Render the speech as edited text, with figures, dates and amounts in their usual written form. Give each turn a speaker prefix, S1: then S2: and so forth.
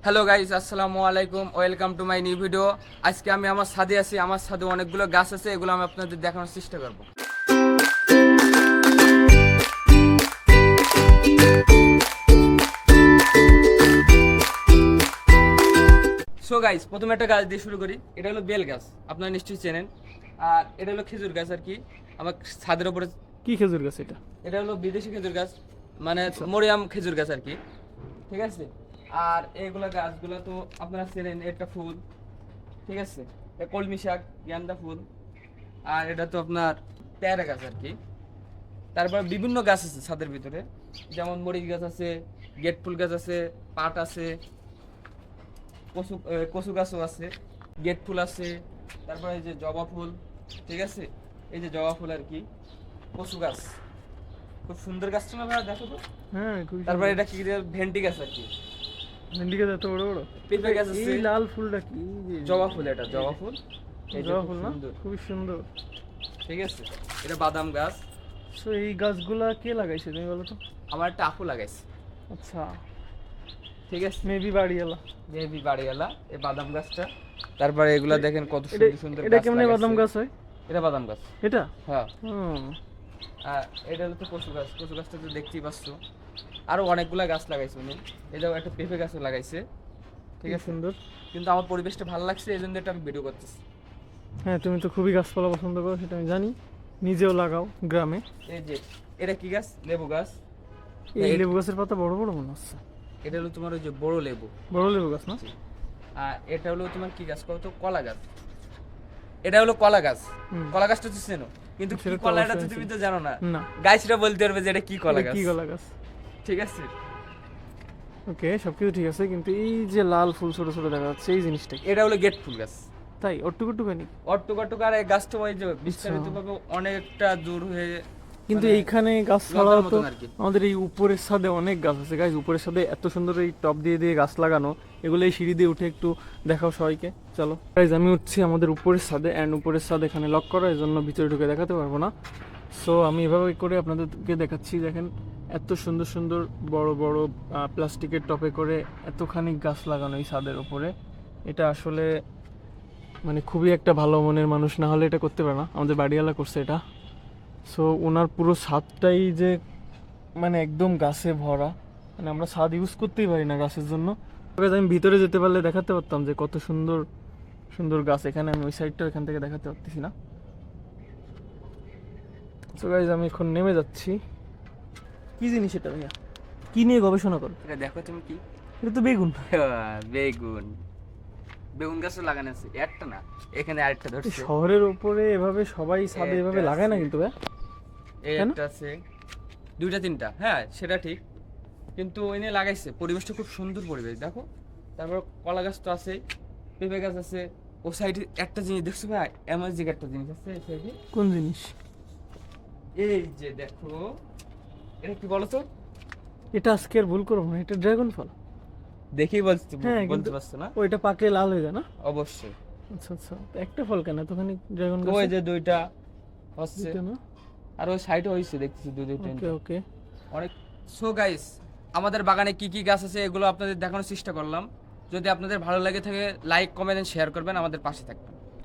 S1: Hello guys, আসসালামু আলাইকুম, welcome to my new video. আজকে আমি আমার ছাদে আছি। আমার ছাদে অনেকগুলো গাছ আছে, এগুলো আমি আপনাদের দেখানোর চেষ্টা করব। সো গাইস, প্রথমে একটা গাছ দিয়ে শুরু করি। এটা হলো বেল গাছ, আপনারা নিশ্চয়ই চেনেন। আর এটা হলো খেজুর গাছ আর কি। আমার ছাদের উপরে
S2: কি খেজুর গাছ এটা?
S1: এটা হলো বিদেশি খেজুর গাছ, মানে মরিয়াম খেজুর গাছ আর কি। ঠিক আছে। আর এইগুলা গাছগুলো তো আপনারা চেনেন, একটা ফুল, ঠিক আছে, কলমি শাক, গেন্দা ফুল। আর এটা তো আপনার পেয়ারা গাছ আর কি। তারপর বিভিন্ন গাছ আছে ছাদের ভিতরে, যেমন মরিচ গাছ আছে, গেট ফুল গাছ আছে, পাট আছে, কচু গাছও আছে, গেট ফুল আছে। তারপরে এই যে জবা ফুল, ঠিক আছে, এই যে জবা ফুল আর কি, কচু গাছ। খুব সুন্দর গাছ না ভাই, দেখো তো।
S2: হ্যাঁ, খুবই
S1: তারপরে
S2: সুন্দর।
S1: এটা কি ভেন্ডি গাছ আর কি।
S2: ভেন্ডি গাছ এত বড় বড়?
S1: পেঁপে গাছ আছে।
S2: এই লাল ফুলটা কি?
S1: জবা ফুল, এটা জবা ফুল। এই যে
S2: জবা
S1: খুব
S2: ফুল না?
S1: সুন্দর।
S2: খুবই সুন্দর।
S1: ঠিক আছে, এটা বাদাম গাছ।
S2: সো এই গাছগুলা কে লাগাইছে তুমি বলো তো?
S1: আমার একটা আপু লাগাইছে।
S2: আচ্ছা,
S1: ঠিক আছে,
S2: মেবি বাড়িওয়ালা।
S1: মেবি বাড়িওয়ালা। এই বাদাম গাছটা। তারপরে এগুলা দেখেন কত
S2: এটা
S1: সুন্দর সুন্দর
S2: এটা
S1: গাছ
S2: কেমনে
S1: লাগাইছে।
S2: বাদাম গাছ হয়?
S1: এটা বাদাম গাছ।
S2: এটা
S1: হ্যাঁ।
S2: হুম।
S1: আর এটা হলো তো কচু গাছ। কচু গাছটা তো দেখতেই পাচ্ছ। আরো অনেকগুলা গাছ লাগাইছে উনি। এটাও একটা পেঁপে গাছও লাগাইছে। ঠিক
S2: কি
S1: আছে,
S2: সুন্দর।
S1: কিন্তু আমার পরিবেশটা ভালো লাগছে, এই জন্য এটা আমি ভিডিও করতেছি।
S2: হ্যাঁ, তুমি তো খুবই গাছপালা পছন্দ করো, সেটা আমি জানি। নিজেও লাগাও গ্রামে।
S1: এই যে এটা কি গাছ? লেবু গাছ।
S2: এই
S1: এই-
S2: লেবু গাছের পাতা বড় বড় মনে হচ্ছে।
S1: এটা হলো তোমার ওই যে বড় লেবু।
S2: বড় লেবু গাছ না?
S1: আর এটা হলো তোমার কি গাছ কত? কলা গাছ। এটা হলো কলা গাছ।
S2: হুম।
S1: কলা গাছটা তো চেনো, কিন্তু কি
S2: সেটা তো
S1: কলা এটা তো
S2: অবশ্যই
S1: তুমি
S2: চিনি।
S1: তো জানো না।
S2: না।
S1: গাছটা বলতে পারবে যে এটা কি কলা
S2: এটা
S1: গাছ।
S2: কি কলা গাছ?
S1: ঠিক আছে।
S2: ওকে, সবকিছু ঠিক আছে, কিন্তু এই যে লাল ফুল ছোট ছোট দেখা যাচ্ছে, এই জিনিসটা কি?
S1: এটা হলো গেট ফুল গাছ।
S2: তাই অট্টুকুট্টুকানি?
S1: অট্টুক আর এই গাছটা ওই যে বিস্তারিত ভাবে অনেকটা দূর হয়ে,
S2: কিন্তু
S1: মানে
S2: এইখানে গাছ
S1: লতার
S2: ছাড়াও তো
S1: মতন আর কি।
S2: আমাদের এই উপরের ছাদে অনেক গাছ আছে গাইজ। উপরের ছাদে এত সুন্দর এই টব দিয়ে দিয়ে গাছ লাগানো, এগুলো এই সিঁড়ি দিয়ে উঠে একটু দেখাও সবাইকে, চলো গাইজ। আমি উঠছি আমাদের উপরের ছাদে, অ্যান্ড উপরের ছাদ এখানে লক করা, এই জন্য ভিতরে ঢুকে দেখাতে পারবো না। সো আমি এভাবে করে আপনাদেরকে দেখাচ্ছি। দেখেন এত সুন্দর সুন্দর বড় বড় প্লাস্টিকের টপে করে এতখানি গাছ লাগানো এই ছাদের উপরে। এটা আসলে মানে খুবই একটা ভালো মনের মানুষ না হলে এটা করতে পারে না। আমাদের বাড়িওয়ালা করছে এটা। সো ওনার পুরো ছাদটাই যে মানে একদম গাছে ভরা, মানে আমরা ছাদ ইউজ করতেই পারি না গাছের জন্য। তবে আমি ভিতরে যেতে পারলে দেখাতে পারতাম যে কত সুন্দর সুন্দর গাছ এখানে। আমি ওই সাইডটা এখান থেকে দেখাতে পারতেছি না। সো গাইজ, আমি এখন নেমে যাচ্ছি। কি জিনিস এটা ভাইয়া? কি নিয়ে গবেষণা করো?
S1: এটা দেখো তুমি কি।
S2: এটা তো বেগুন।
S1: বেগুন। বেগুন গাছও লাগানো আছে, একটা না, এখানে আরেকটা ধরছে।
S2: শহরের উপরে এভাবে সবাই ছাদে এভাবে
S1: এটা
S2: লাগায় না
S1: আছে।
S2: কিন্তু ভাই।
S1: এই
S2: তাই না?
S1: একটা আছে, দুইটা তিনটা, হ্যাঁ সেটা ঠিক, কিন্তু এনে লাগাইছে, পরিবেশটা খুব সুন্দর পরিবেশ দেখো। তারপর কলা গাছ তো আছে, পেঁপে গাছ আছে। ও সাইডে একটা জিনিস দেখছো ভাই, অ্যামাজিক একটা জিনিস আছে এই সাইডে।
S2: কোন জিনিস?
S1: এই যে দেখো, এটা কি বলো তো?
S2: এটা আজকে আর ভুল করবো না, এটা ড্রাগন ফল।
S1: দেখেই বলতে
S2: হ্যাঁ,
S1: বলতে
S2: কিন্তু
S1: পারছো না?
S2: ওইটা পাকলে লাল হয়ে যায় না?
S1: অবশ্যই।
S2: আচ্ছা আচ্ছা, তো একটা ফল কেন এতখানি ড্রাগন
S1: ওই
S2: গাছ?
S1: যে দুইটা হচ্ছে,
S2: না?
S1: আর ওই সাইডে হয়েছে দেখতেছি দুই
S2: ওকে
S1: তিনটা
S2: ওকে।
S1: অনেক। সো গাইস, আমাদের বাগানে কি কি গাছ আছে এগুলো আপনাদের দেখানোর চেষ্টা করলাম। যদি আপনাদের ভালো লাগে থাকে, লাইক কমেন্ট শেয়ার করবেন, আমাদের পাশে থাকবেন।